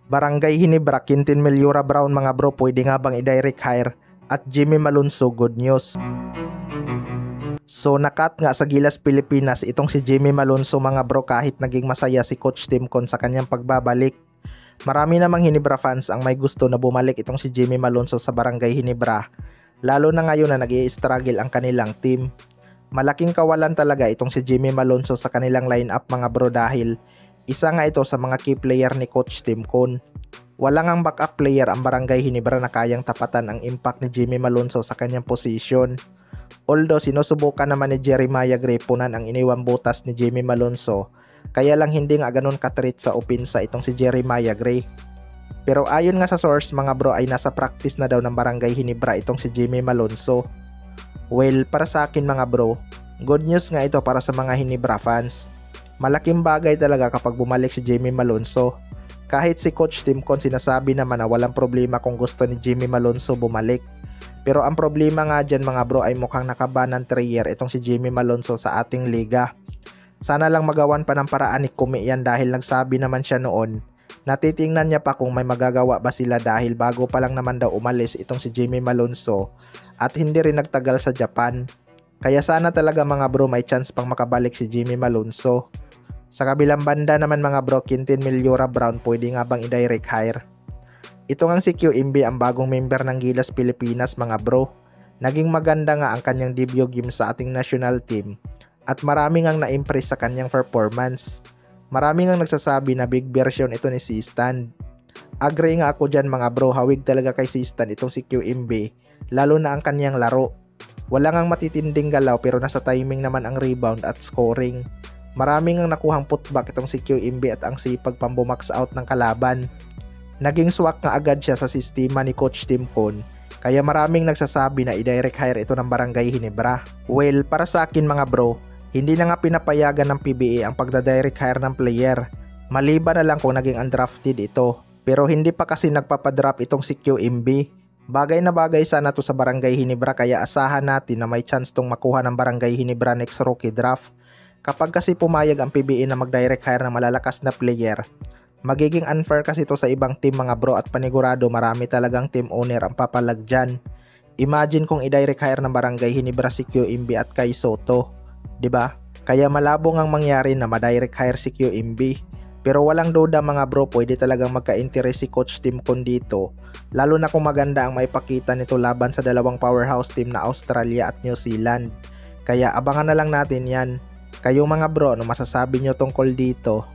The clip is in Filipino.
Barangay Hinebra, Quintin Meliora Brown mga bro, pwede nga bang i-direct hire? At Jimmy Malonzo, good news. So nakat nga sa Gilas Pilipinas itong si Jimmy Malonzo mga bro, kahit naging masaya si Coach Timcon sa kanyang pagbabalik. Marami namang Hinebra fans ang may gusto na bumalik itong si Jimmy Malonzo sa Barangay Hinebra, lalo na ngayon na nag-i-struggle ang kanilang team. Malaking kawalan talaga itong si Jimmy Malonzo sa kanilang lineup mga bro, dahil isa nga ito sa mga key player ni Coach Timcon. Walang ang backup player ang Barangay Hinebra na kayang tapatan ang impact ni Jimmy Malonzo sa kanyang posisyon. Although sinusubukan naman ni Jeremiah Gray punan ang iniwang butas ni Jimmy Malonzo, kaya lang hindi nga ganun katreat sa opensa itong si Jeremiah Gray. Pero ayon nga sa source mga bro ay nasa practice na daw ng Barangay Hinebra itong si Jimmy Malonzo. Well, para sa akin mga bro, good news nga ito para sa mga Hinebra fans. Malaking bagay talaga kapag bumalik si Jimmy Malonzo. Kahit si Coach Timcon sinasabi naman na walang problema kung gusto ni Jimmy Malonzo bumalik. Pero ang problema nga dyan mga bro ay mukhang nakaban ng 3 year itong si Jimmy Malonzo sa ating liga. Sana lang magawan pa ng paraan ni Kumi yan, dahil nagsabi naman siya noon na titingnan niya pa kung may magagawa ba sila, dahil bago pa lang naman daw umalis itong si Jimmy Malonzo at hindi rin nagtagal sa Japan. Kaya sana talaga mga bro may chance pang makabalik si Jimmy Malonzo. Sa kabilang banda naman mga bro, Quintin Meliora Brown, pwede nga bang i-direct hire? Ito ngang si QMB ang bagong member ng Gilas Pilipinas mga bro. Naging maganda nga ang kanyang debut game sa ating national team at marami ngang na-impress sa kanyang performance. Marami ngang nagsasabi na big version ito ni Sistan. Agree nga ako dyan mga bro, hawig talaga kay Sistan itong si QMB, lalo na ang kanyang laro. Wala ngang matitinding galaw pero nasa timing naman ang rebound at scoring. Marami ngang nakuhang putback itong si QMB at ang sipag pambumax out ng kalaban. Naging swak nga agad siya sa sistema ni Coach Timcon, kaya maraming nagsasabi na i-direct hire ito ng Barangay Hinebra. Well, para sa akin mga bro, hindi na nga pinapayagan ng PBA ang pagda-direct hire ng player, maliban na lang kung naging undrafted ito. Pero hindi pa kasi nagpapadrop itong si QMB. Bagay na bagay sana to sa Barangay Hinebra, kaya asahan natin na may chance tong makuha ng Barangay Hinebra next rookie draft. Kapag kasi pumayag ang PBA na mag-direct hire ng malalakas na player, magiging unfair kasi ito sa ibang team mga bro, at panigurado marami talagang team owner ang papalag dyan. Imagine kung i-direct hire ng Barangay Hinebra si QMB at Kai Soto, 'di ba? Kaya malabo ngang mangyari na ma-direct hire si QMB. Pero walang duda mga bro, pwede talagang magka-interest si Coach Timcon dito, lalo na kung maganda ang maipakita nito laban sa dalawang powerhouse team na Australia at New Zealand. Kaya abangan na lang natin yan. Kayo mga bro, ano masasabi nyo tungkol dito?